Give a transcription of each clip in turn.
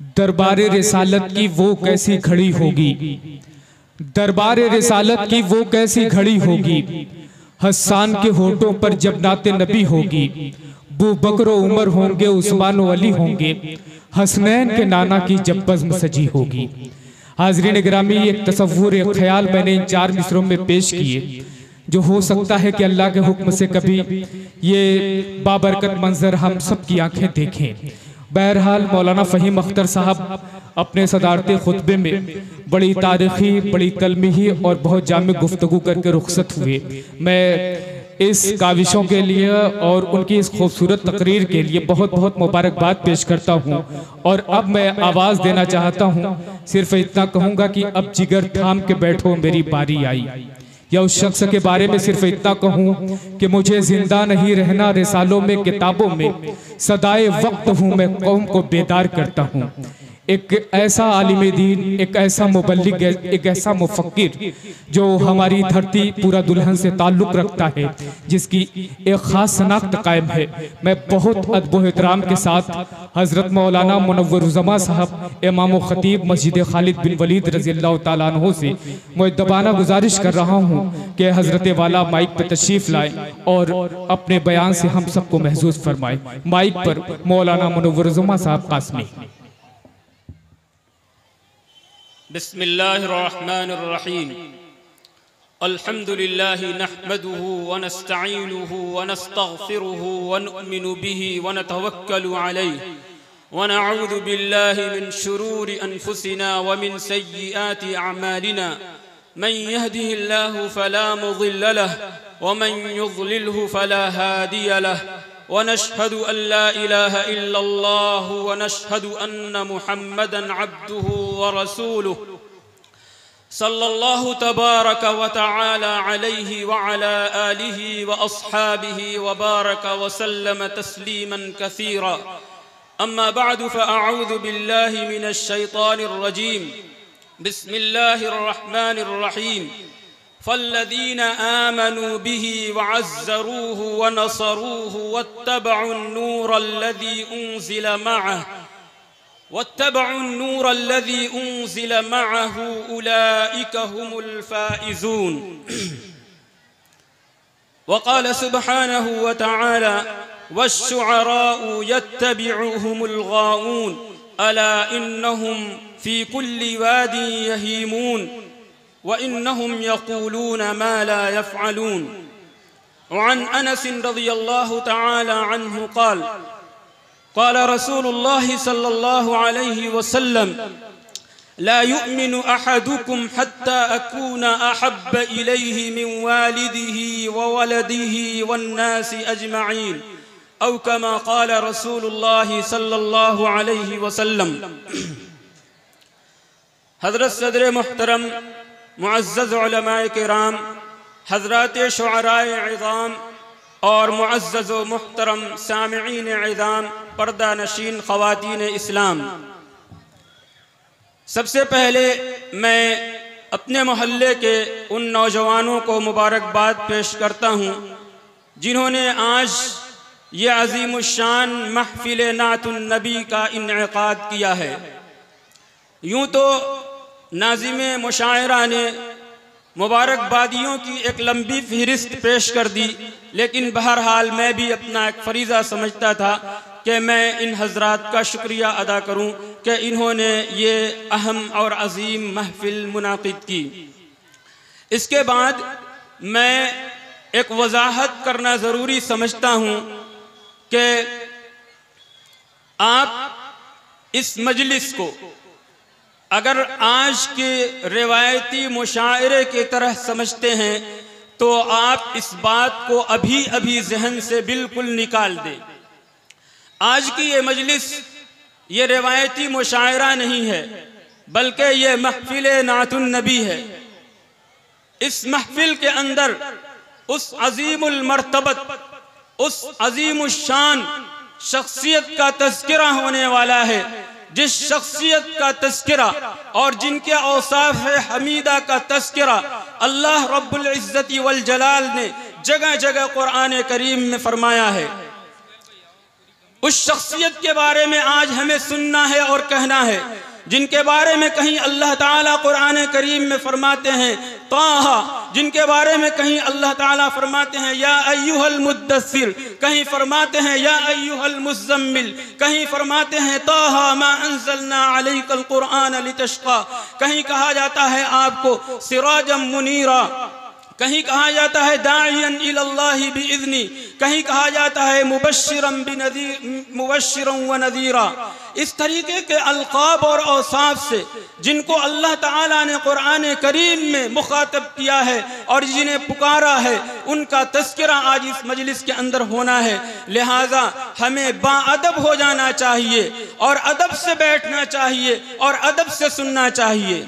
दरबारे रिसालत की वो कैसी घड़ी होगी, दरबारे रिसालत की वो कैसी घड़ी होगी, हस्सान के होठों पर जब नाते नबी होगी, बू बकरो उमर होंगे, उस्मान व अली होंगे, हसनैन के नाना की जब बज़्म सजी होगी। हाज़रीन गिरामी, एक तसव्वुर, एक ख्याल मैंने इन 4 मिसरों में पेश किए, जो हो सकता है कि अल्लाह के हुक्म से कभी ये बाबरकत मंजर हम सब की आंखें देखें। बहरहाल मौलाना फ़हीम अख्तर साहब अपने सदारती खुतबे में बड़ी तारीखी, बड़ी तलमीही और बहुत जामे गुफ्तगू करके रुखसत हुए। मैं इस काविशों के लिए और उनकी इस खूबसूरत तकरीर के लिए बहुत बहुत मुबारकबाद पेश करता हूँ। और अब मैं आवाज़ देना चाहता हूँ, सिर्फ इतना कहूँगा कि अब जिगर थाम के बैठो मेरी बारी आई, या उस शख्स के बारे में सिर्फ इतना कहूँ कि मुझे जिंदा नहीं रहना, रिसालों में किताबों में सदाए वक्त हूँ, मैं कौम को बेदार करता हूँ। एक ऐसा आलिम दीन, एक ऐसा मुबल्लिग, एक ऐसा मुफक्किर जो हमारी धरती पूरा दुल्हन से ताल्लुक़ रखता है, जिसकी एक ख़ास शनाख्त कायम है। मैं बहुत अदब व एहतराम के साथ हज़रत मौलाना मुनव्वरुज़्ज़मा साहब, इमाम व ख़तीब मस्जिद खालिद बिन वलीद रज़ियल्लाहु ताला अन्हु से मुअद्दबाना गुजारिश कर रहा हूँ कि हज़रत वाला माइक पर तशरीफ़ लाए और अपने बयान से हम सबको महसूस फरमाए। माइक पर मौलाना मुनव्वरुज़्ज़मा साहब कासमी। बिस्मिल्लाहिर्रहमानिर्रहीम। अल्हम्दुलिल्लाहि नहमदुहु व नस्तईनुहु व नस्तगफिरुहु व नुअमिनु बिही व नतवक्कलु अलैहि व नऊज़ु बिल्लाहि मिन शुरूरि अनफुसिना व मिन सय्यिआति अअमालिना। मन यहदिहिल्लाहु फला मुज़िल्ल लहु व मन युज़लिलहु फला हादिय लहु व नशहदु अल्ला इलाहा इल्लल्लाह व नशहदु अन्न मुहम्मदन अब्दुहु व रसूलुहु सल्लल्लाहु तबारक व तआला अलैहि व अला आलिहि व अस्हाबिहि व बारक व सल्लम तस्लीमन कसीरा। अम्मा बअदु फ़अऊज़ु बिल्लाहि मिनश शैतानिर रजीम। बिस्मिल्लाहिर रहमानिर रहीम। फ़ल्लज़ीन आमनू बिही वअज़्ज़रूहु व नसरूहु वत्तबउन नूर अल्लज़ी उन्ज़िल मअहु उलाइका हुमुल फ़ाइज़ून। वक़ाल सुब्हानहु व तआला वश्शुअराउ यत्तबिउहुमुल गाऊन अला इन्नहुम फ़ी कुल्लि वादिन यहीमून व इन्नहुम यक़ूलून मा ला यफ़अलून। वअन अनस रज़ियल्लाहु तआला अन्हु क़ाल क़ाल रसूलुल्लाहि सल्लल्लाहु अलैहि वसल्लम ला युमिनु अहदुकुम हत्ता अकूना अहब्ब इलैहि मिन वालिदिही व वलदिही वन्नासि अजमईन औ कमा क़ाल रसूलुल्लाहि सल्लल्लाहु अलैहि वसल्लम। हज़रत सदर मुहतरम मुअज़्ज़ज़ उलमाए किराम, हज़रात शुअराए इज़ाम और मुअज़्ज़ज़ व मुहतरम सामिईन इज़ाम, पर्दा नशीन ख़वातीन इस्लाम, सबसे पहले मैं अपने मोहल्ले के उन नौजवानों को मुबारकबाद पेश करता हूँ जिन्होंने आज ये अज़ीमुश्शान महफ़िल नातुन नबी का इन्इक़ाद किया है। यूँ तो नाज़िम मुशायरा ने मुबारकबादियों की एक लंबी फ़हरिस्त पेश कर दी, लेकिन बहरहाल मैं भी अपना एक फ़रीज़ा समझता था कि मैं इन हज़रात का शुक्रिया अदा करूं कि इन्होंने ये अहम और अज़ीम महफ़िल मुनाक़िद की। इसके बाद मैं एक वज़ाहत करना ज़रूरी समझता हूं कि आप इस मजलिस को अगर आज के रिवायती मुशायरे की तरह समझते हैं तो आप इस बात को अभी अभी जहन से बिल्कुल निकाल दें। आज की ये मजलिस ये रिवायती मुशायरा नहीं है, बल्कि ये महफिल नातुन नबी है। इस महफिल के अंदर उस अजीमुल मर्तबत, उस अजीमुश्शान शख्सियत का तज़किरा होने वाला है, जिस शख्सियत का तज़किरा और जिनके औसाफ हमीदा का तज़किरा अल्लाह रब्बुल इज़्ज़ति वल जलाल ने जगह जगह कुरान करीम में फरमाया है। उस शख्सियत के बारे में आज हमें सुनना है और कहना है, जिनके बारे में कहीं अल्लाह ताला कुरान करीम में फरमाते हैं ताहा, जिनके बारे में कहीं अल्लाह ताला फरमाते हैं या अय्युहल मुद्दस्सिर, कहीं फरमाते हैं या अय्युहल मुज़्ज़म्मिल, कहीं फरमाते हैं ताहा मा अंज़लना अलैकल कुरआन लितश्क़ा, कहीं कहा जाता है आपको सिराजम मुनीरा, कहीं कहा जाता है दाइयन इलल्लाहि बिइज़्नी, कहीं कहा जाता है मुबश्शिरन व नज़ीरा। इस तरीके के अलक़ाब और औसाफ से जिनको अल्लाह ताला ने कुरान करीम में मुखातब किया है और जिन्हें पुकारा है, उनका तज़किरा आज इस मजलिस के अंदर होना है। लिहाजा हमें बाअदब हो जाना चाहिए और अदब से बैठना चाहिए और अदब से सुनना चाहिए,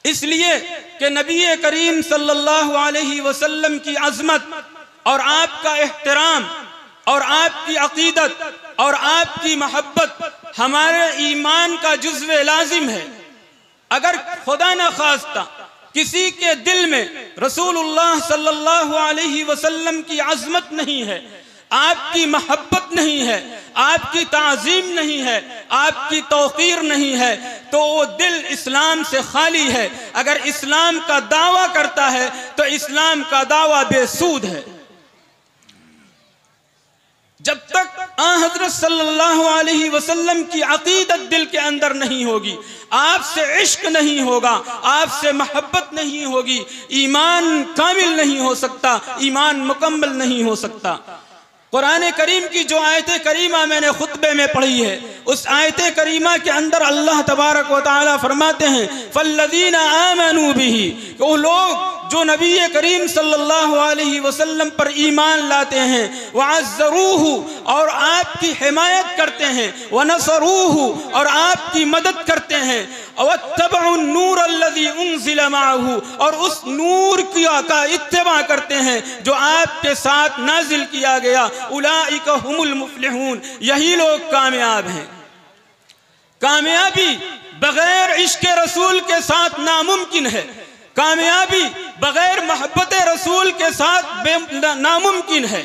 इसलिए कि नबी करीम सल्लल्लाहु अलैहि वसल्लम की अज़मत और आपका एहतराम और आपकी अक़ीदत और आपकी मोहब्बत हमारे ईमान का जुज़्व लाजिम है। अगर खुदा न खास्ता किसी के दिल में रसूलुल्लाह सल्लल्लाहु अलैहि वसल्लम की अज़मत नहीं है, आपकी मोहब्बत नहीं है, आपकी ताज़ीम नहीं है, आपकी तौक़ीर नहीं है, तो वो दिल इस्लाम से खाली है। अगर इस्लाम का दावा करता है तो इस्लाम का दावा बेसूद है। जब तक हज़रत सल्लल्लाहु अलैहि वसल्लम की अक़ीदत दिल के अंदर नहीं होगी, आपसे इश्क नहीं होगा, आपसे मोहब्बत नहीं होगी, ईमान कामिल नहीं हो सकता, ईमान मुकम्मल नहीं हो सकता। कुरान करीम की जो आयत करीमा मैंने खुतबे में पढ़ी है, उस आयत करीमा के अंदर अल्लाह तबारक व तआला फरमाते हैं फल्लज़ीना आमनू बिही, वो लोग जो नबी करीम सल्लल्लाहु अलैहि वसल्लम पर ईमान लाते हैं, वअज़्ज़रूहु और आपकी हिमायत करते हैं, वनसरूहु और आपकी मदद करते हैं, वत्तबउन नूर अल्लज़ी उन्ज़िला माअहू और उस नूर का इत्तिबा करते हैं जो आपके साथ नाजिल किया गया, उलाइका हुमुल मुफ़्लिहून, यही लोग कामयाब हैं। कामयाबी बगैर इश्क़ रसूल के साथ नामुमकिन है, कामयाबी बगैर मोहब्बत रसूल के साथ नामुमकिन है।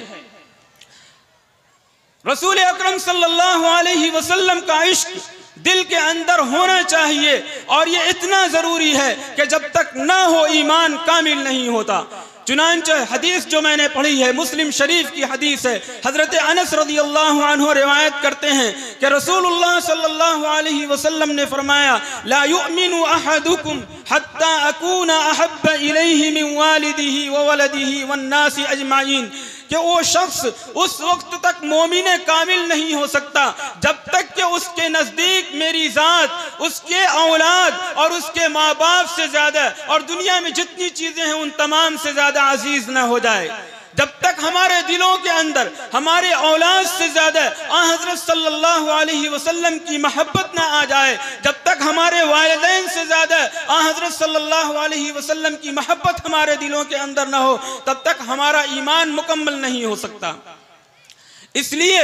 रसूल अकरम सल्लल्लाहु अलैहि वसल्लम का इश्क दिल के अंदर होना चाहिए और ये इतना ज़रूरी है कि जब तक ना हो ईमान कामिल नहीं होता। चुनांचे हदीस जो मैंने पढ़ी है, मुस्लिम शरीफ की हदीस है, हज़रत अनस रज़ियल्लाहु अन्हु रिवायत करते हैं कि रसूलुल्लाह सल्लल्लाहु अलैहि वसल्लम ने फरमाया ला युमिनु अहदुकुम हत्ता अकूना अहब्ब इलैहि मिन वालिदिही व वलदिही वन नासी अजमाइन, कि वो शख्स उस वक्त तक मोमिन कामिल नहीं हो सकता जब तक कि उसके नज़दीक मेरी ज़ात, उसके औलाद और उसके माँ बाप से ज़्यादा और दुनिया में जितनी चीज़ें हैं उन तमाम से ज़्यादा अजीज़ न हो जाए। जब तक हमारे दिलों के अंदर हमारे औलाद से ज़्यादा हज़रत सल्लल्लाहु अलैहि वसल्लम की मोहब्बत ना आ जाए, जब तक हमारे वालिदैन से ज़्यादा हज़रत सल्लल्लाहु अलैहि वसल्लम की मोहब्बत हमारे दिलों के अंदर ना हो, तब तक हमारा ईमान मुकम्मल नहीं हो सकता। इसलिए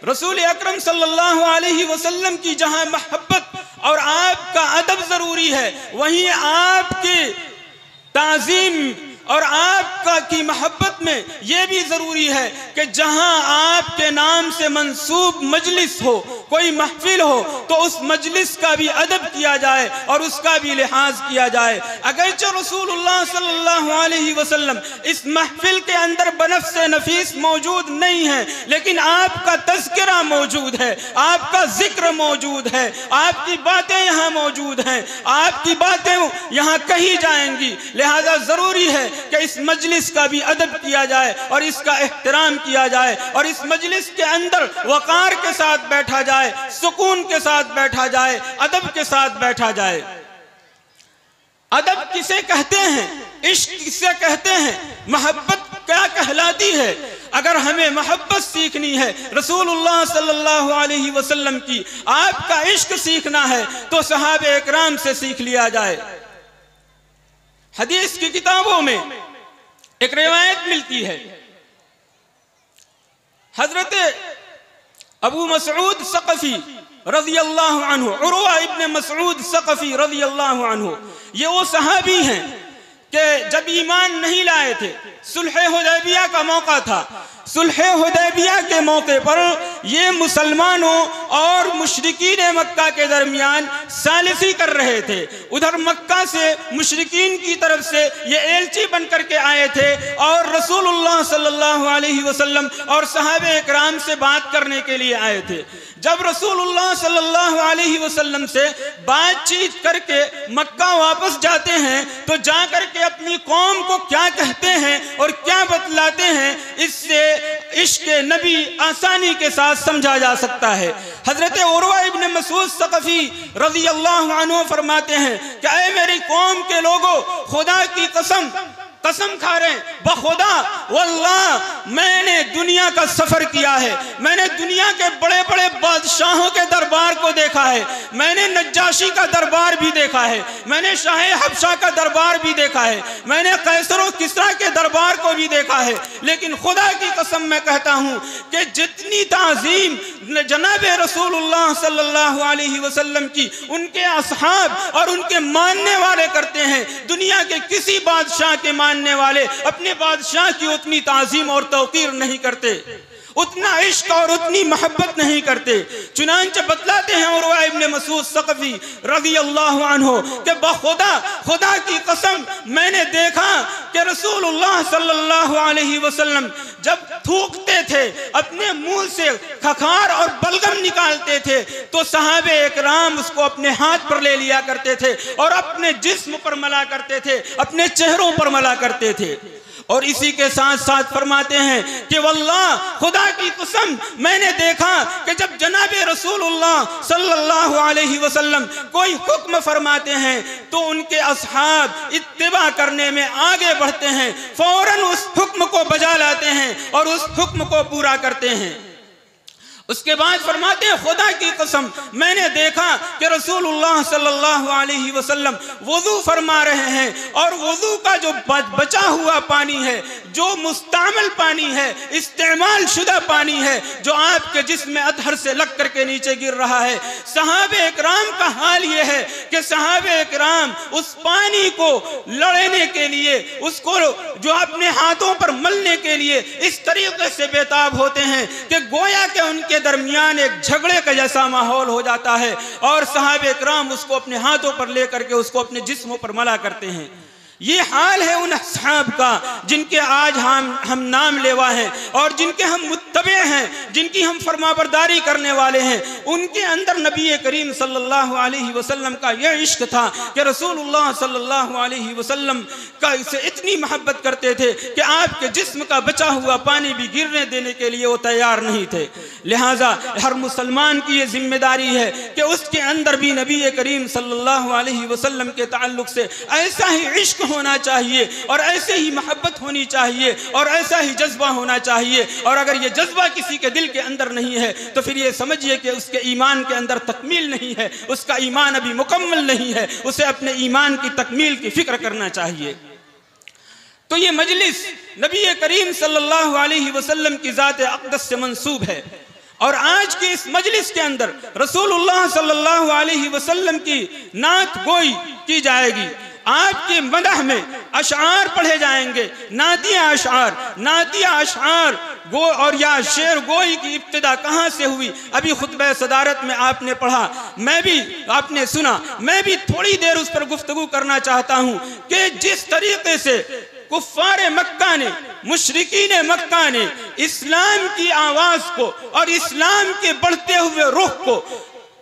रसूल अकरम सल्लल्लाहु अलैहि वसल्लम की जहाँ मोहब्बत और आपका अदब ज़रूरी है, वहीं आपकी ताज़ीम और आपका की मोहब्बत में यह भी ज़रूरी है कि जहां आपके नाम से मंसूब मजलिस हो, कोई महफिल हो, तो उस मजलिस का भी अदब किया जाए और उसका भी लिहाज किया जाए। अगरचे रसूलुल्लाह सल्लल्लाहु अलैहि वसल्लम इस महफिल के अंदर बनफ्स नफीस मौजूद नहीं है, लेकिन आपका तज़किरा मौजूद है, आपका जिक्र मौजूद है, आपकी बातें यहाँ मौजूद हैं, आपकी बातें यहाँ कही जाएंगी। लिहाजा ज़रूरी है कि इस मजलिस का भी अदब किया जाए और इसका एहतराम किया जाए और इस मजलिस के अंदर वक़ार के साथ बैठा जाए, सुकून के साथ बैठा जाए, अदब के साथ बैठा जाए। अदब किसे कहते हैं, इश्क किसे कहते हैं, मोहब्बत क्या कहलाती है? अगर हमें मोहब्बत सीखनी है रसूलुल्लाह सल्लल्लाहु अलैहि वसल्लम की, आपका इश्क सीखना है तो सहाबे इकराम से सीख लिया जाए। हदीस की किताबों में एक रिवायत मिलती है, हजरत अबू मसऊद सकफी रज़ियल्लाहु अन्हु, उर्वा इब्न मसऊद सकफी रज़ियल्लाहु अन्हु, ये वो सहाबी हैं कि जब ईमान नहीं लाए थे सुलह हुदैबिया का मौका था। सुलह हुदैबिया के मौके पर ये मुसलमानों और मुशरिकीन मक्का के दरमियान सालिसी कर रहे थे। उधर मक्का से मुशरिकीन की तरफ से ये एलची बन करके आए थे और रसूलुल्लाह सल्लल्लाहु अलैहि वसल्लम और सहाबे इकराम से बात करने के लिए आए थे। जब रसूलुल्लाह सल्लल्लाहु अलैहि वसल्लम से बातचीत करके मक्का वापस जाते हैं तो जा करके अपनी कौम को क्या कहते हैं और क्या बतलाते हैं, इससे इश्क नबी आसानी के साथ समझा जा सकता है। हजरत उरवा इब्न मसूद सक़फ़ी रज़ी अल्लाहु अन्हु फरमाते हैं कि ऐ मेरी कौम के लोगों, खुदा की कसम खा रहे हैं, बखुदा वल्लाह मैंने दुनिया का सफर किया है, मैंने दुनिया के बड़े बड़े बादशाहों के दरबार को देखा है, मैंने नज्जाशी का दरबार भी देखा है, मैंने शाह हबशा का दरबार भी देखा है, मैंने कैसर और किस्रा के दरबार को भी देखा है, लेकिन खुदा की कसम मैं कहता हूँ कि जितनी ताज़ीम जनाब रसूलुल्लाह सल्लल्लाहु अलैहि वसल्लम की उनके असहाब और उनके मानने वाले करते हैं, दुनिया के किसी बादशाह के मानने वाले अपने बादशाह की उतनी ताज़ीम और तौक़ीर नहीं करते, उतना इश्क और उतनी मोहब्बत नहीं करते। चुनांचे बतलाते हैं उरवा इब्न मसूद सक़फ़ी रज़ी अल्लाहु अन्हु कि बखुदा, खुदा की कसम मैंने देखा कि रसूलुल्लाह सल्लल्लाहु अलैहि वसल्लम जब थूकते थे, अपने मुंह से खखार और बलगम निकालते थे, तो सहाबे इकराम उसको अपने हाथ पर ले लिया करते थे और अपने जिस्म पर मला करते थे, अपने चेहरों पर मला करते थे। और इसी के साथ साथ फरमाते हैं कि वल्लाह, खुदा की कसम मैंने देखा कि जब जनाबे रसूलुल्लाह सल्लल्लाहु अलैहि वसल्लम कोई हुक्म फरमाते हैं तो उनके असहाब इत्तिबा करने में आगे बढ़ते हैं, फौरन उस हुक्म को बजा लाते हैं और उस हुक्म को पूरा करते हैं। उसके बाद फरमाते हैं खुदा की कसम मैंने देखा कि रसूलुल्लाह सल्लल्लाहु अलैहि वसल्लम वुज़ू फरमा रहे हैं और वुज़ू का जो बचा हुआ पानी है, जो मुस्तामल पानी है, इस्तेमाल शुदा पानी है, जो आपके जिस्म में अतहर से लग करके नीचे गिर रहा है, सहाबे इकराम का हाल ये है कि सहाबे इकराम उस पानी को लड़ने के लिए, उसको जो अपने हाथों पर मलने के लिए इस तरीके से बेताब होते हैं कि गोया के उनके दरमियान एक झगड़े का जैसा माहौल हो जाता है और सहाबे इकराम उसको अपने हाथों पर लेकर के उसको अपने जिस्मों पर मला करते हैं। ये हाल है उन असहाब का जिनके आज हम नाम लेवा हैं और जिनके हम मुत्तबे हैं, जिनकी हम फरमाबरदारी करने वाले हैं। उनके अंदर नबी करीम सल्लल्लाहु अलैहि वसल्लम का यह इश्क था कि रसूलुल्लाह सल्लल्लाहु अलैहि वसल्लम का इसे इतनी मोहब्बत करते थे कि आपके जिस्म का बचा हुआ पानी भी गिरने देने के लिए वो तैयार नहीं थे। लिहाजा हर मुसलमान की ये जिम्मेदारी है कि उसके अंदर भी नबी करीम सल्लल्लाहु अलैहि वसल्लम के ताल्लुक से ऐसा ही इश्क होना चाहिए और ऐसे ही मोहब्बत होनी चाहिए और ऐसा ही जज्बा होना चाहिए। और अगर ये जज्बा किसी के दिल के अंदर नहीं है तो फिर ये समझिए कि उसके ईमान के अंदर तकमील नहीं है, उसका ईमान अभी मुकम्मल नहीं है, उसे अपने ईमान की तकमील की फिक्र करना चाहिए। तो ये मजलिस नबी करीम सल्लल्लाहु अलैहि वसल्लम की ज़ात अक़दस से मंसूब है और आज के इस मजलिस के अंदर रसूलुल्लाह सल्लल्लाहु अलैहि वसल्लम की नात गोई की जाएगी। आपके मदह में अशआर पढ़े जाएंगे, नातिया अशआर गो और या शेर गोई की इब्तिदा कहाँ से हुई, अभी खुतबे सदारत में आपने पढ़ा, मैं भी आपने सुना, मैं भी थोड़ी देर उस पर गुफ्तगू करना चाहता हूँ कि जिस तरीके से कुफ्फारे मक्का ने, मुशरिकीन मक्का ने इस्लाम की आवाज को और इस्लाम के बढ़ते हुए रुख को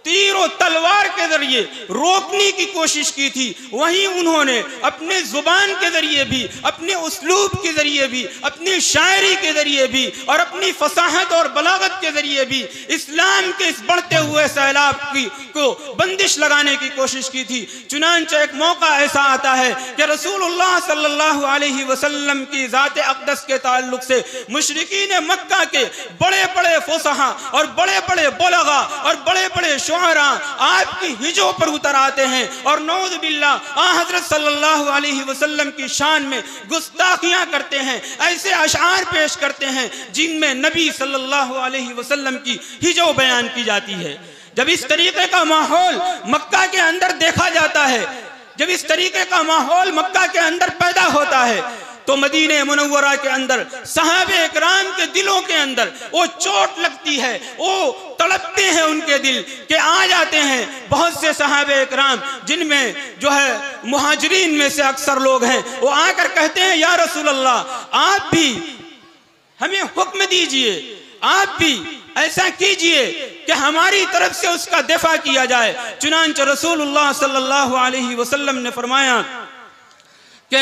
तीर और तलवार के जरिए रोकने की कोशिश की थी, वहीं उन्होंने अपने जुबान के जरिए भी, अपने उसलूब के जरिए भी, अपनी शायरी के जरिए भी और अपनी फसाहत और बलागत के जरिए भी इस्लाम के इस बढ़ते हुए सैलाब को बंदिश लगाने की कोशिश की थी। चुनांचे एक मौका ऐसा आता है कि रसूलुल्लाह सल्लल्लाहु अलैहि वसल्लम की ज़ात अक़दस के ताल्लुक से मुशरिकीन मक्का के बड़े बड़े फुसहा और बड़े बड़े बुलगा और बड़े बड़े शुआरा आपकी हिजों पर उतर आते हैं और नऊज़ बिल्लाह हज़रत सल्लल्लाहु अलैहि वसल्लम की शान में गुस्ताखियां करते हैं, ऐसे अशआर पेश करते हैं जिनमें नबी सल्लल्लाहु अलैहि वसल्लम की हिजों बयान की जाती है। जब इस तरीके का माहौल मक्का के अंदर देखा जाता है, जब इस तरीके का माहौल मक्का के अंदर पैदा होता है तो मदीने मुनव्वरा के अंदर सहाबे इकराम के दिलों के अंदर वो चोट लगती है, वो तड़पते हैं उनके दिल के आ जाते हैं। बहुत से सहाबे इकराम जिनमें जो है मुहाजिरीन में से अक्सर लोग हैं, वो आकर कहते हैं या रसूल अल्लाह आप भी हमें हुक्म दीजिए, आप भी ऐसा कीजिए कि हमारी तरफ से उसका दिफा किया जाए। चुनांचे रसूलुल्लाह सल्लल्लाहु अलैहि वसल्लम ने फरमाया कि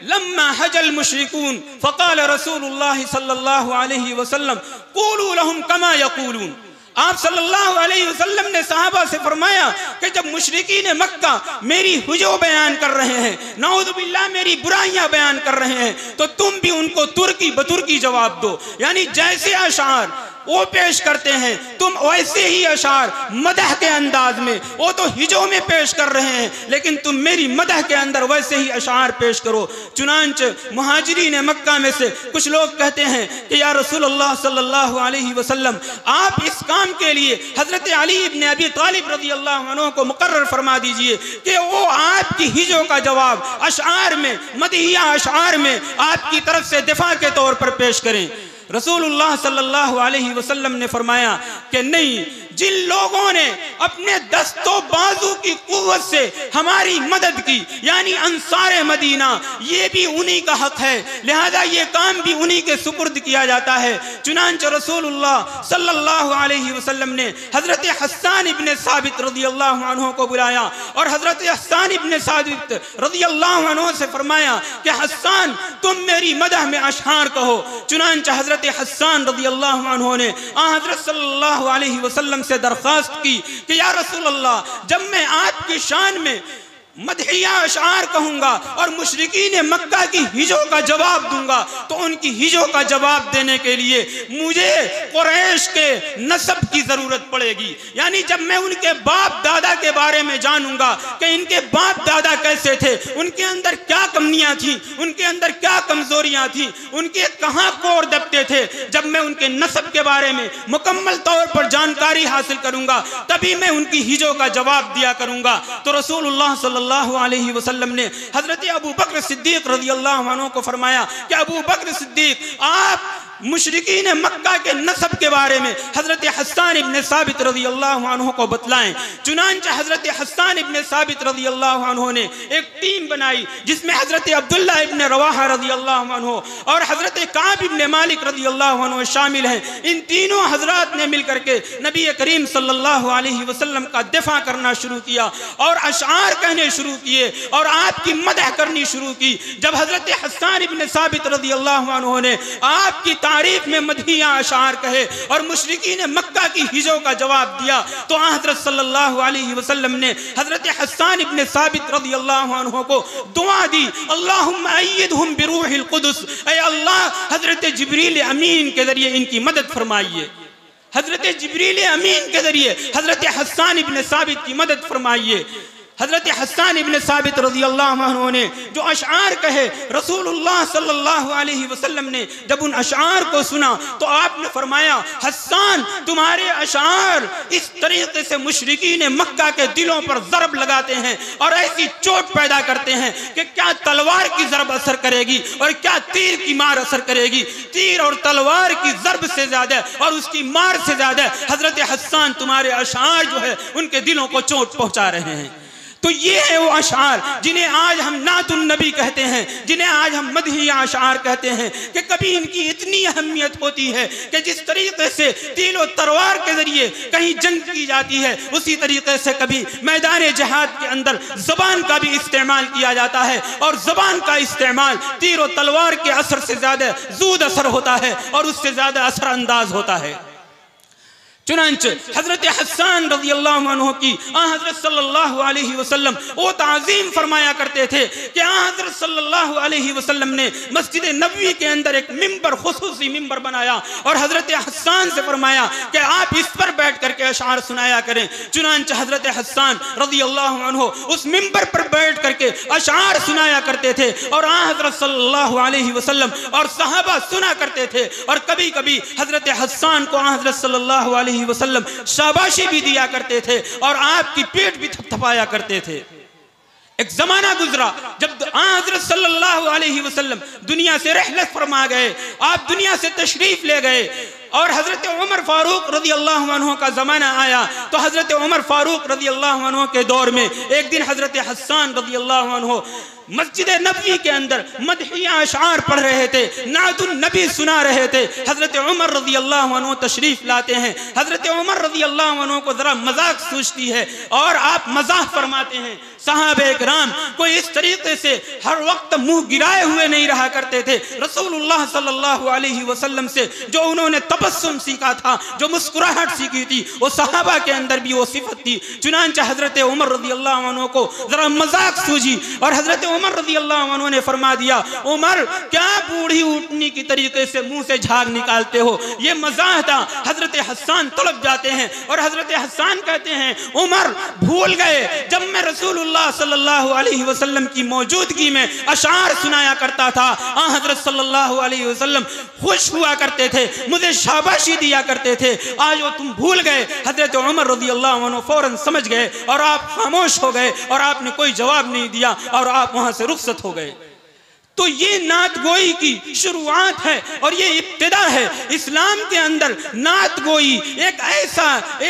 लम्मा हजल मुशरिकून फ़क़ाल रसूलुल्लाह सल्लल्लाहु अलैहि वसल्लम क़ूलू लहुम कमा यक़ूलून। आप सल्लल्लाहु अलैहि वसल्लम ने सहाबा से फरमाया कि जब मुशरिकीन मक्का मेरी हुजूर बयान कर रहे हैं, नाऊज़ु बिल्लाह मेरी बुराइयां बयान कर रहे हैं, तो तुम भी उनको तुर्की बतुर्की जवाब दो। यानी जैसे अशार वो पेश करते हैं तुम वैसे ही अशार मदह के अंदाज में, वो तो हिजो में पेश कर रहे हैं लेकिन तुम मेरी मदह के अंदर वैसे ही अशार पेश करो। चुनांचे मुहाजिरीन मक्का में से कुछ लोग कहते हैं कि या रसूलुल्लाह सल्लल्लाहु अलैहि वसल्लम आप इस काम के लिए हजरत अली इब्न अबी तालिब रज़ियल्लाहु अन्हु को मुकर्रर फरमा दीजिए कि वो आपकी हिजो का जवाब अशार में, मदहिया अशार में आपकी तरफ से दिफा के तौर पर पेश करें। रसूलुल्लाह सल्लल्लाहु अलैहि वसल्लम ने फरमाया कि नहीं, जिन लोगों ने अपने दस्तों बाजू की कुव्वत से हमारी मदद की यानी अंसारे मदीना, ये भी उन्हीं का हक है, लिहाजा ये काम भी उन्हीं के सुपुर्द किया जाता है। चुनांचे रसूलुल्लाह सल्लल्लाहु अलैहि वसल्लम ने हजरत हस्सान इब्न साबित रज़ियल्लाहु अन्हु को बुलाया और हजरत हस्सान इब्न साबित रज़ियल्लाहु अन्हु से फरमाया कि हस्सान तुम मेरी मदह में अशआर कहो। चुनांचे हजरत हस्सान रज़ियल्लाहु अन्हु ने हजरत सल्लल्लाहु अलैहि वसल्लम से दरख्वास्त की कि या रसूल अल्लाह जब मैं आपकी शान में मदहिया अशार कहूंगा और मुशरिकीन मक्का की हिजो का जवाब दूंगा तो उनकी हिजो का जवाब देने के लिए मुझे कुरैश के नस्ब की जरूरत पड़ेगी। यानी जब मैं उनके बाप दादा के बारे में जानूंगा कि इनके बाप दादा कैसे थे, उनके अंदर क्या कमियां थी, उनके अंदर क्या कमजोरियां थी, उनके कहां कोर दबते थे, जब मैं उनके नस्ब के बारे में मुकम्मल तौर पर जानकारी हासिल करूंगा तभी मैं उनकी हिजो का जवाब दिया करूंगा। तो रसूलुल्लाह सल्लल्लाहु अलैहि वसल्लम ने हजरत अबू बकर सिद्दीक रज़ियल्लाहु अन्हु को फरमाया कि अबू बकर सिद्दीक आप मुशरिकीन मक्का के नस्ब के बारे में हजरत हस्सान इब्न साबित रज़ियल्लाहु अन्हु को बतलाएं। चुनांचे हजरत हस्सान इब्न साबित रज़ियल्लाहु अन्हु ने एक टीम बनाई जिसमें हजरत अब्दुल्ला इब्न रवाहा रज़ियल्लाहु अन्हु और हजरत काब इब्न मालिक रज़ियल्लाहु अन्हु शामिल हैं। इन तीनों हजरात ने मिलकर के नबी करीम सल्लल्लाहु अलैहि वसल्लम का दिफा करना शुरू किया और अशआर कहने शुरू किए और आपकी मदह करनी शुरू की। जब हजरत हस्सान इब्न साबित रज़ियल्लाहु अन्हु ने आपकी तारीफ में मदहिया अशार कहे और मुशरिकीन मक्का की हिजो का जवाब दिया तो हजरत सल्लल्लाहु अलैहि वसल्लम ने हजरत हस्सान इब्न साबित रज़ियल्लाहु अन्हु को दुआ दी, अल्लाहुम्मा अय्यिदहुम बिरूहिल कुदस, ऐ अल्लाह हजरत जिब्रील अमीन के जरिए इनकी मदद फरमाइए, हजरत जिब्रील अमीन के जरिए हजरत हस्सान इब्न साबित की मदद फरमाइए। हजरत हस्सान इब्न साबित रज़ियल्लाहु अन्हु ने जो अशआर कहे रसूलुल्लाह सल्लल्लाहु अलैहि वसल्लम ने जब उन अशआर को सुना तो आपने फरमाया, हस्सान तुम्हारे अशआर इस तरीके से मुशरिकीन मक्का के दिलों पर ज़रब लगाते हैं और ऐसी चोट पैदा करते हैं कि क्या तलवार की ज़रब असर करेगी और क्या तीर की मार असर करेगी। तीर और तलवार की ज़रब से ज़्यादा और उसकी मार से ज़्यादा हजरत हस्सान तुम्हारे अशआर जो है उनके दिलों को चोट पहुंचा रहे हैं। तो ये है वो अशार जिन्हें आज हम नातुन नबी कहते हैं, जिन्हें आज हम मदहिया अशार कहते हैं कि कभी इनकी इतनी अहमियत होती है कि जिस तरीके से तीर और तलवार के जरिए कहीं जंग की जाती है उसी तरीके से कभी मैदान जिहाद के अंदर ज़बान का भी इस्तेमाल किया जाता है और ज़बान का इस्तेमाल तीर और तलवार के असर से ज़्यादा ज़ूद असर होता है और उससे ज़्यादा असर अंदाज होता है। चुनांचे हजरत हस्सान रज़ियल्लाहु अन्हु की हजरत सल्लल्लाहु अलैहि वसल्लम वो ताज़ीम फरमाया करते थे कि हजरत सल्लल्लाहु अलैहि वसल्लम ने मस्जिद नबवी के अंदर एक मिंबर, खुसूसी मिंबर बनाया और हजरत हस्सान से फरमाया कि आप इस पर बैठ करके अशार सुनाया करें। चुनांचे हजरत हस्सान रज़ियल्लाहु अन्हु उस मिंबर पर बैठ करके अशार सुनाया करते थे और हजरत सल्लल्लाहु अलैहि वसल्लम और सहाबा सुना करते थे और कभी कभी हजरत हस्सान को हजरत सल्लल्लाहु अलैहि वसल्लम शाबाशी भी दिया करते थे और आपकी पीठ भी थपथपाया करते थे। एक जमाना गुजरा जब हजरत सल्लल्लाहु अलैहि वसल्लम दुनिया से रहलत फरमा गए, आप दुनिया से तशरीफ ले गए और हजरत उमर फारूक रज़ी अल्लाहु अन्हु का ज़माना आया। तो हजरत उमर फारूक रज़ी अल्लाहु अन्हु के दौर में एक दिन हजरत हसन रज़ी अल्लाहु अन्हु मस्जिद नबवी के अंदर मदहिया अशार पढ़ रहे थे, नातुन नबी सुना रहे थे। हजरत उमर रज़ी अल्लाहु अन्हु तशरीफ लाते हैं। हजरत उमर रज़ी अल्लाहु अन्हु को जरा मजाक सूझती है और आप मजाक फरमाते हैं। सहाबे किराम कोई इस तरीके से हर वक्त मुंह गिराए हुए नहीं रहा करते थे। रसूलुल्लाह सल्लल्लाहु अलैहि वसल्लम से जो उन्होंने तबस्सुम सीखा था, जो मुस्कुराहट सीखी थी, वो सहाबा के अंदर भी वो सिफत थी। चुनांचे हजरत उमर रज़ी अल्लाहु अन्हु को जरा मजाक सूझी और हजरत उमर रज़ी अल्लाहु अन्हु ने फरमा दिया, उमर क्या बूढ़ी ऊँटनी की तरीके से मुंह से झाग निकालते हो, ये मजाक था। हजरत हसन तड़प जाते हैं और हजरत हसन कहते हैं, उमर भूल गए जब मैं रसूलुल्लाह सल्लल्लाहु अलैहि वसल्लम की मौजूदगी में अशार सुनाया करता था, हजरत सल्लल्लाहु अलैहि वसल्लम खुश हुआ करते थे, मुझे शाबाशी दिया करते थे, आज वो तुम भूल गए। हजरत उमर रज़ी अल्लाहु अन्हु फौरन समझ गए और आप खामोश हो गए और आपने कोई जवाब नहीं दिया और आप वहां से रुखसत हो गए। तो ये नात गोई की शुरुआत है और ये इब्तिदा है। इस्लाम के अंदर नात गोई एक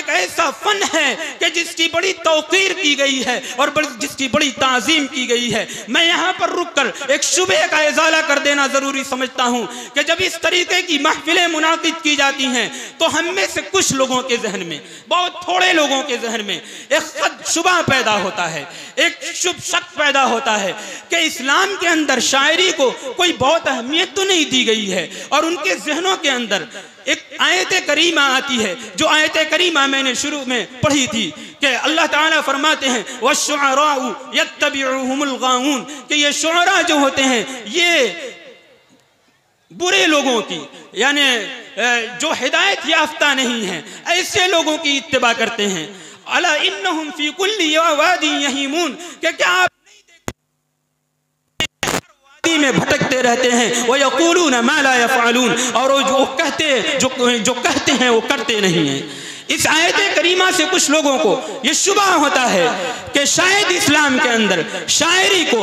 ऐसा फन है कि जिसकी बड़ी तौकीर की गई है और जिसकी बड़ी ताज़ीम की गई है। मैं यहाँ पर रुक कर एक शुबे का इजाला कर देना ज़रूरी समझता हूँ कि जब इस तरीके की महफिलें मुनाकिद की जाती हैं तो हम में से कुछ लोगों के जहन में, बहुत थोड़े लोगों के जहन में एक शुबा पैदा होता है, एक शुभ शक पैदा होता है कि इस्लाम के अंदर शायरी को कोई बहुत अहमियत तो नहीं दी गई है। और उनके जहनों के अंदर एक आयत करीमा आती है, जो आयत करीमा मैंने शुरू में पढ़ी थी कि अल्लाह ताला फरमाते हैं वश्शुअराउ यत्तबिउहुमुल गाऊन, कि ये शुअरा जो होते हैं ये बुरे लोगों की, यानी जो हिदायत याफ्ता नहीं है, ऐसे लोगों की इत्तिबा करते हैं। अला इन्नहुम फी कुल्ली वादी यहीमून, कि क्या आप में भटकते रहते हैं। वो यक़ूलून मा ला यफ़अलून, और वो जो कहते हैं वो करते नहीं हैं। इस आयत करीमा से कुछ लोगों को ये शुबा होता है कि शायद इस्लाम के अंदर शायरी को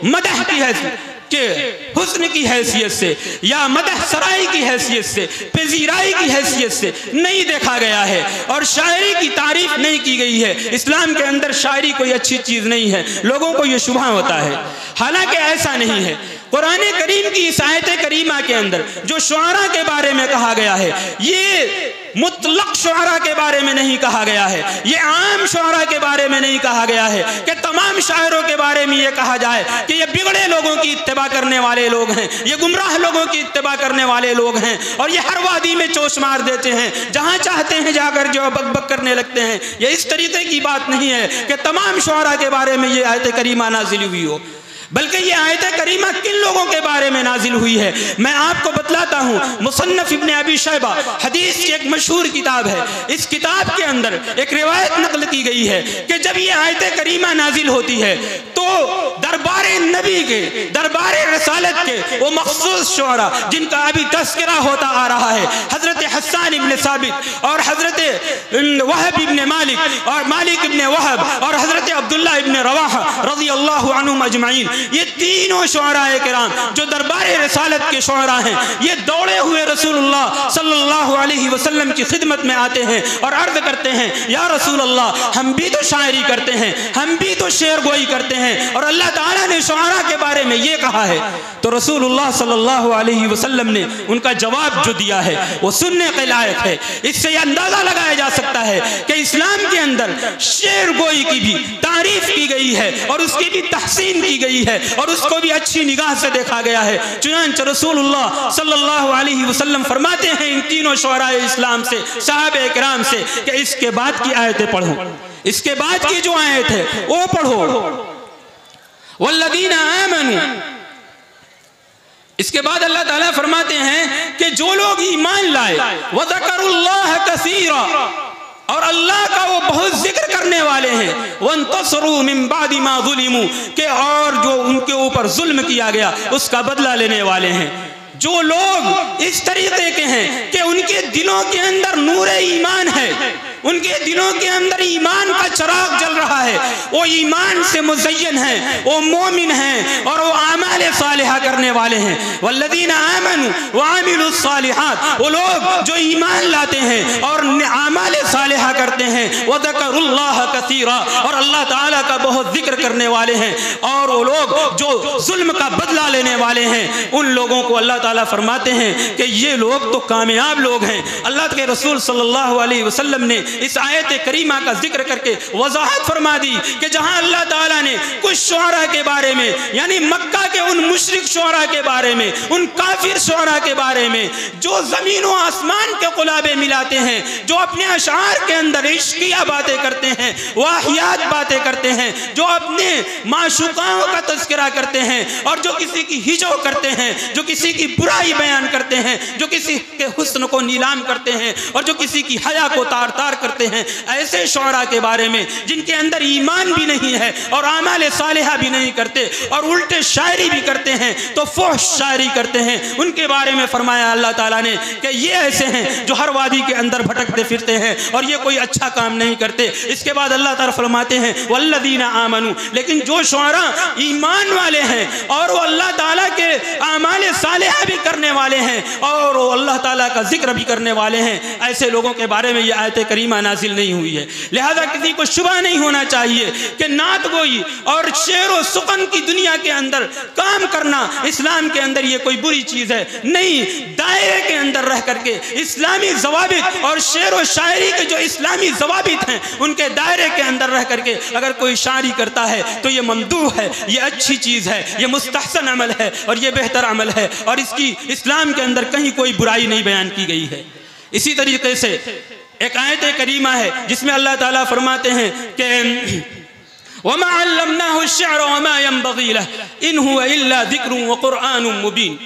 मदह की हैसियत के हुस्न की हैसियत से या मदह सराई की हैसियत से, पेजीराई की हैसियत से नहीं देखा गया है और शायरी की तारीफ नहीं की गई है। इस्लाम के अंदर शायरी कोई अच्छी चीज़ नहीं है, लोगों को ये शुबा होता है। हालांकि ऐसा नहीं है। कुरान करीम की इस आयत करीमा के अंदर जो शुआरा के बारे में कहा गया है, ये मुतलक शुआरा के बारे में नहीं कहा गया है, ये आम शुआरा के बारे में नहीं कहा गया है कि तमाम शायरों के बारे में ये कहा जाए कि ये बिगड़े लोगों की इत्तिबा करने वाले लोग हैं, ये गुमराह लोगों की इत्तिबा करने वाले लोग हैं और ये हर वादी में चोच मार देते हैं, जहां चाहते हैं जाकर जो बकबक करने लगते हैं। ये इस तरीके की बात नहीं है कि तमाम शुआरा के बारे में ये आयत करीमा नाजिल हुई हो, बल्कि ये आयत करीमा किन लोगों के बारे में नाजिल हुई है मैं आपको बतलाता हूँ। मुसन्नफ इब्ने अबी शैबा हदीस की एक मशहूर किताब है, इस किताब के अंदर एक रिवायत नकल की गई है कि जब ये आयत करीमा नाजिल होती है तो दरबारे नबी के, दरबारे रसालत के वो मखसूस शुअरा जिनका अभी तस्करा होता आ रहा है, हजरत हसन इब्ने साबित और हजरत वहब इब्ने मालिक और मालिक इब्ने वहब और हजरत अब्दुल्लाह इब्ने रवाहा रज़ी अल्लाहु अन्हुम अजमईन, ये तीनों शुअराए किराम जो दरबारे रसालत के शुअरा हैं, ये दौड़े हुए रसूलुल्लाह सल्लल्लाहु अलैहि वसल्लम की खिदमत में आते हैं और अर्ज करते हैं, या रसूल अल्लाह, हम भी तो शायरी करते हैं, हम भी तो शेर गोई करते हैं और अल्लाह ताला ने शुअरा के बारे में ये कहा है। तो रसूलुल्लाह सल्लल्लाहु अलैहि वसल्लम ने उनका जवाब जो दिया है वो सुनने के लायक है। इससे यह अंदाजा लगाया जा सकता है कि इस्लाम के अंदर शेर गोई की भी तारीफ की गई है और उसकी भी तहसीन की गई है और उसको भी अच्छी निगाह से देखा गया है। चुनांचे रसूलुल्लाह सल्लल्लाहु अलैहि वसल्लम फरमाते हैं इन तीनों शुअराए इस्लाम से, सहाबे किराम से, कि इसके बाद की आयतें पढ़ो, इसके बाद की जो आयत है वो पढ़ो, वल्लदीना आमनू। इसके बाद अल्लाह ताला फरमाते हैं कि जो लोग ईमान लाए व ज़करुल्लाह कसीरा, और अल्लाह का वो बहुत जिक्र करने वाले हैं, वंतसरू मिन बादि मा ज़ुलिमू, के और जो उनके ऊपर जुल्म किया गया उसका बदला लेने वाले हैं। जो लोग इस तरीके के हैं कि उनके दिलों के अंदर नूर ईमान है, उनके दिलों के अंदर ईमान का चिराग जल रहा है, वो ईमान से मुज़य्यन है, वो मोमिन हैं और वो आमाल सालिहा करने वाले हैं। वल्लज़ीना आमनू व आमिलुस सालिहात, वो लोग जो ईमान लाते हैं और आमाल सालिहा करते हैं, व ज़करुल्लाह कसीरा, और अल्लाह ताला का बहुत जिक्र करने वाले हैं। और वो लोग जो जुल्म का बदला लेने वाले हैं, उन लोगों को अल्लाह ताला फरमाते हैं कि ये लोग तो कामयाब लोग हैं। अल्लाह के रसूल सल्लल्लाहु अलैहि वसल्लम ने इस आयत करीमा का जिक्र करके वजाहत फरमा दी कि जहां अल्लाह ताला ने कुछ शुअरा के बारे में, यानी मक्का के उन मुशरिक शुअरा के बारे में, उन काफिर शुअरा के बारे में जो जमीन व आसमान के कुलाबे मिलाते हैं, जो अपने अशार के अंदर इश्किया बातें करते हैं, वाहियात बातें करते हैं, जो अपने माशूकाओं का तज़किरा करते हैं और जो किसी की हिजो करते हैं, जो किसी की बुराई बयान करते हैं, जो किसी के हुस्न को नीलाम करते हैं और जो किसी की हया को तार तार करते हैं, ऐसे शुअरा के बारे में जिनके अंदर ईमान भी नहीं है और आमाल सालिहा भी नहीं करते और उल्टे शायरी भी करते हैं, तो फहश शायरी करते हैं, उनके बारे में फरमाया अल्लाह ताला ने कि ये ऐसे हैं जो हर वादी के अंदर भटकते फिरते हैं और ये कोई अच्छा काम नहीं करते। इसके बाद अल्लाह ताला फरमाते हैं वल्लज़ीना आमनू, लेकिन जो शुअरा ईमान वाले हैं और वो अल्लाह ताला के आमाल सालिहा भी करने वाले हैं और वो अल्लाह ताला का जिक्र भी करने वाले हैं, ऐसे लोगों के बारे में ये आयत करीमा नाजिल नहीं हुई है। लिहाजा किसी को शुबा नहीं होना चाहिए कि नात गोई और शेर व सुकन की दुनिया के अंदर काम करना इस्लाम के अंदर ये कोई बुरी चीज़ है। नहीं, दायरे के अंदर रह करके इस्लामी जवाबित और शेर व शायरी के जो इस्लामी जवाबित हैं उनके दायरे के अंदर रह करके अगर कोई शायरी करता है तो ये ममदूह है, ये अच्छी चीज़ है, ये मुस्तहसन अमल है और ये बेहतर अमल है और इसकी इस्लाम के अंदर कहीं कोई बुराई नहीं बयान की गई है। इसी तरीके से एक आयत करीमा है जिसमें अल्लाह ताला फरमाते हैं कि वमा अल्लमनाहु अश-शि'रा वमा यंबग़ी लहु इन हुवा इल्ला ज़िक्रुन व क़ुरआनुम मुबीन।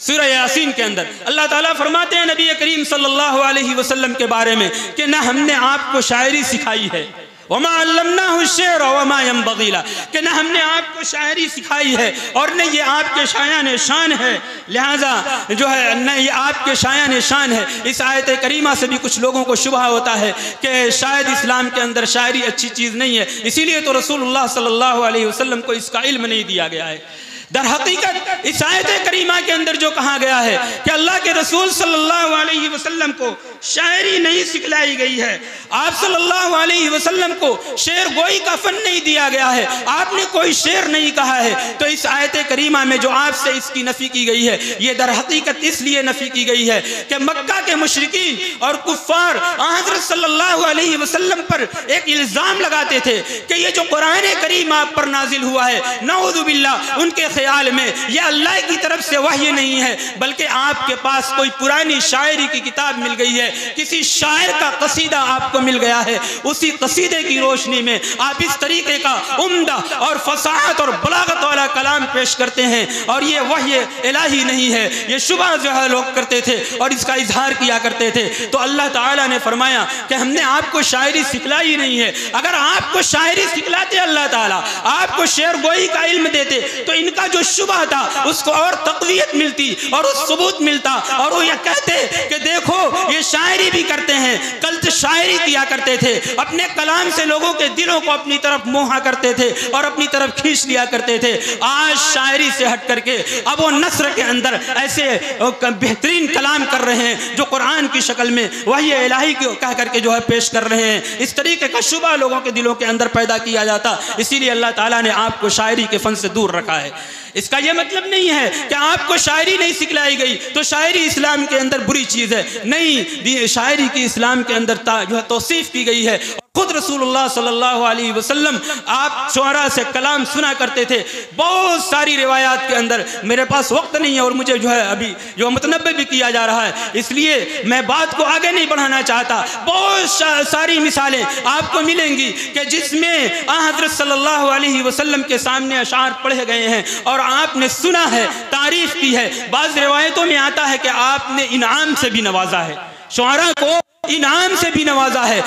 सूरह यासीन के अंदर अल्लाह ताला फरमाते हैं नबी करीम सल्लल्लाहु अलैहि वसल्लम के बारे में कि ना हमने आपको शायरी सिखाई है, वमा अल्लमनाहु अश-शि'रा वमा यंबग़ी लहु, कि न हमने आपको शायरी सिखाई है और न ये आपके शायान शान है, लिहाजा जो है न ये आपके शायान शान है। इस आयत करीमा से भी कुछ लोगों को शुबहा होता है कि शायद इस्लाम के अंदर शायरी अच्छी चीज़ नहीं है, इसीलिए तो रसूलुल्लाह सल्लल्लाहु अलैहि वसल्लम को इसका इल्म नहीं दिया गया है। दर हकीकत इस आयत करीमा के अंदर जो कहा गया है कि अल्लाह के रसूल सल्लल्लाहु अलैहि वसल्लम को शायरी नहीं सिखलाई गई है, आप सल्लल्लाहु अलैहि वसल्लम को शेर गोई का फन नहीं दिया गया है, आपने कोई शेर नहीं कहा है, तो इस आयत करीमा में जो आपसे इसकी नफ़ी की गई है ये दर हकीकत इसलिए नफ़ी की गई है कि मक्का के मुशरिकीन और कुफ़ार हज़रत सल्लल्लाहु अलैहि वसल्लम पर एक इल्ज़ाम लगाते थे कि ये जो कुरान करीम आप पर नाजिल हुआ है, नऊज़ु बिल्लाह, उनके ख्याल में यह अल्लाह की तरफ से वही नहीं है बल्कि आपके पास कोई पुरानी शायरी की किताब मिल गई है, किसी शायर का कसीदा आपको मिल गया है, उसी कसीदे की रोशनी में आप इस तरीके का उम्दा और फसाहत और बलागत वाला कलाम पेश करते हैं और ये वही इलाही नहीं है। ये शुबह जो है लोग करते थे और इसका इजहार किया करते थे। तो अल्लाह ताला ने फरमाया कि हमने आपको शायरी सिखलाई नहीं है। अगर आपको शायरी सिखलाते अल्लाह ताला, आपको शेर गोई का इल्म देते तो इनका जो शुबह था उसको और तक़वियत मिलती और उस सबूत मिलता और वो ये कहते कि देखो ये शायरी भी करते हैं, कल तो शायरी किया करते थे, अपने कलाम से लोगों के दिलों को अपनी तरफ मोहा करते थे और अपनी तरफ खींच लिया करते थे। आज शायरी से हट करके अब वो नस्र के अंदर ऐसे बेहतरीन कलाम कर रहे हैं जो कुरान की शक्ल में वही इलाही को कह करके जो है पेश कर रहे हैं। इस तरीके का शुबह लोगों के दिलों के अंदर पैदा किया जाता, इसीलिए अल्लाह ताला ने आपको शायरी के फन से दूर रखा है। इसका यह मतलब नहीं है कि आपको शायरी नहीं सिखलाई गई तो शायरी इस्लाम के अंदर बुरी चीज़ है, नहीं, शायरी की इस्लाम के अंदर जो है तौसीफ की गई है। खुद रसूलुल्लाह सल्लल्लाहु अलैहि वसल्लम आप शुअरा से कलाम सुना करते थे, बहुत सारी रिवायात के अंदर। मेरे पास वक्त नहीं है और मुझे जो है अभी जो मुतनब्बे भी किया जा रहा है, इसलिए मैं बात को आगे नहीं बढ़ाना चाहता। बहुत सारी मिसालें आपको मिलेंगी कि जिसमें हज़रत सल्लल्लाहु अलैहि वसल्लम के सामने अशार पढ़े गए हैं और आपने सुना है, तारीफ की है। बाज़ रिवायतों में आता है कि आपने इनाम से भी नवाजा है। शुअरा को इनाम से भी नवाजा है,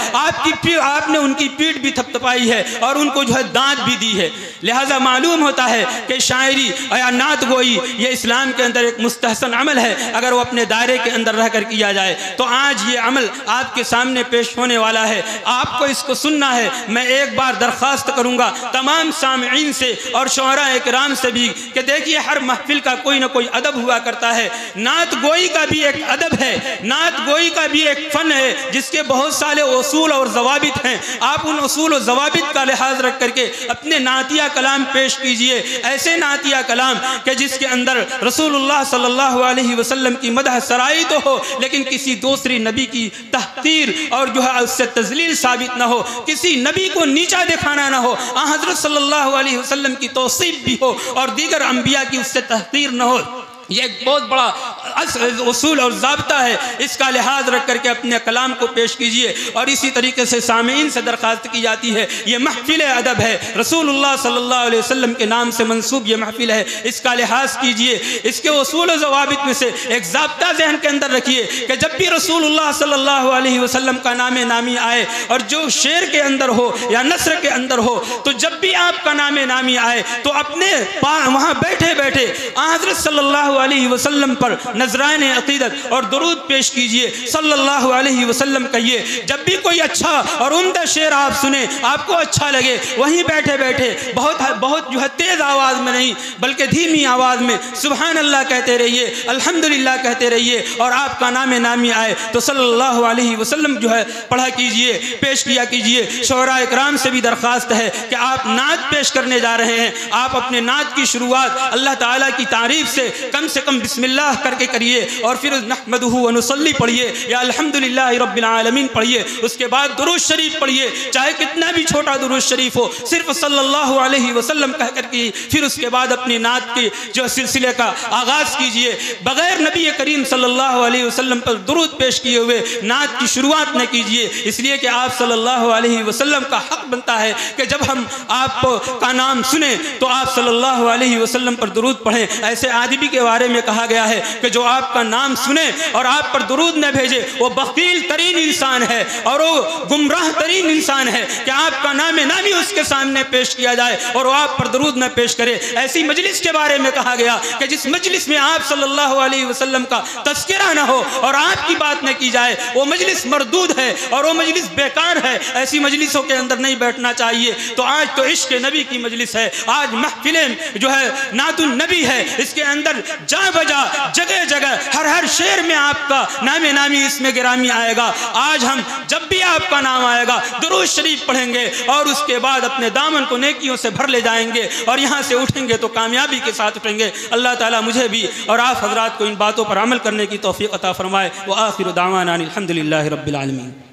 आपने उनकी पीठ भी थपथपाई है और उनको जो है दांत भी दी है। लिहाजा मालूम होता है कि शायरी या नात गोई ये इस्लाम के अंदर एक मुस्तहसन अमल है, अगर वो अपने दायरे के अंदर रहकर किया जाए। तो आज ये अमल आपके सामने पेश होने वाला है, आपको इसको सुनना है। मैं एक बार दरख्वास्त करूँगा तमाम सामईन से और शुअरा इकराम से भी कि देखिए, हर महफिल का कोई ना कोई अदब हुआ करता है। नात गोई का भी एक अदब है, नात गोई का भी एक फ़न है जिसके बहुत सारे उसूल और ज़वाबित हैं। आप उन उसूल और ज़वाबित का लिहाज रख करके अपने नातिया कलाम पेश कीजिए, ऐसे नातिया कलाम कि जिसके अंदर रसूलुल्लाह सल्लल्लाहु अलैहि वसल्लम की मदह सराई तो हो, लेकिन किसी दूसरी नबी की तहकीर और जो है उससे तज़लील साबित ना हो, किसी नबी को नीचा दिखाना ना हो, हज़रत सल्लल्लाहु अलैहि वसल्लम की तौसीफ भी हो और दीगर अंबिया की उससे तहकीर न हो। ये एक बहुत बड़ा उसूल और ज़ाब्ता है, इसका लिहाज रख करके अपने कलाम को पेश कीजिए। और इसी तरीके से सामीन से दरख्वास्त की जाती है, ये महफिल अदब है, रसूलुल्लाह सल्लल्लाहु अलैहि वसल्लम के नाम से मंसूब ये महफिल है, इसका लिहाज कीजिए। इसके उसूल और ज़वाबित में से एक ज़ाब्ता ज़हन के अंदर रखिए कि जब भी रसूलुल्लाह सल्लल्लाहु अलैहि वसल्लम का नाम नामी आए, और जो शेर के अंदर हो या नस्र के अंदर हो, तो जब भी आपका नाम नामी आए तो अपने वहाँ बैठे बैठे हज़रत सल्लल्लाहु अलैहि वसल्लम पर नजरान अकीदत और दुरूद पेश कीजिए, सल्लल्लाहु अलैहि वसल्लम कहिए। जब भी कोई अच्छा और उम्दा शेर आप सुने, आपको अच्छा लगे, वहीं बैठे बैठे बहुत जो है तेज़ आवाज़ में नहीं बल्कि धीमी आवाज़ में सुभान अल्लाह कहते रहिए, अल्हम्दुलिल्लाह कहते रहिए। और आपका नाम नामी आए तो सल्लल्लाहु अलैहि वसल्लम जो है पढ़ा कीजिए, पेश किया कीजिए। शुअरा इकराम से भी दरख्वास्त है कि आप नात पेश करने जा रहे हैं, आप अपने नात की शुरुआत अल्लाह ताला की तारीफ से कम बिस्मिल्लाह करके करिए, और फिर नहमदुहु व नुसल्ली पढ़िए या अल्हम्दुलिल्लाहि रब्बिल आलमीन पढ़िए। उसके बाद दुरूद शरीफ पढ़िए, चाहे कितना भी छोटा दुरूद शरीफ हो, सिर्फ सल्लल्लाहु अलैहि वसल्लम कह कर की। फिर उसके बाद अपनी नात के जो सिलसिले का आगाज़ कीजिए, बग़ैर नबी करीम सल्लल्लाहु अलैहि वसल्लम पर दुरूद पेश किए हुए नात की शुरुआत न कीजिए, इसलिए कि आप सल्लल्लाहु अलैहि वसल्लम का हक़ बनता है कि जब हम आप का नाम सुने तो आप सल्लल्लाहु अलैहि वसल्लम पर दुरूद पढ़ें। ऐसे आदमी के बारे में कहा गया है कि जो आपका नाम सुने और आप पर दुरूद न भेजे, वो बख़ील तरीन इंसान है और वो गुमराह तरीन इंसान है कि आपका नाम नामी उसके सामने पेश किया जाए और वो आप पर दुरूद न पेश करे। ऐसी मजलिस के बारे में कहा गया कि जिस मजलिस में आप सल्लल्लाहु अलैहि वसल्लम का तज़किरा न हो और आपकी बात न की जाए, वो मजलिस मरदूद है और वो मजलिस बेकार है। ऐसी मजलिसों के अंदर नहीं बैठना चाहिए। तो आज तो इश्क नबी की मजलिस है, आज महफिलें जो है नातुन नबी है, इसके अंदर जा बजा जगह जगह हर शेर में आपका नाम नामी इसमें गिरामी आएगा। आज हम जब भी आपका नाम आएगा दुरूद शरीफ पढ़ेंगे और उसके बाद अपने दामन को नेकियों से भर ले जाएंगे और यहाँ से उठेंगे तो कामयाबी के साथ उठेंगे। अल्लाह ताला मुझे भी और आप हजरात को इन बातों पर अमल करने की तौफीक अता फरमाए। व आखिर दावाना अनिल हम्दुलिल्लाहि रब्बिल आलमीन।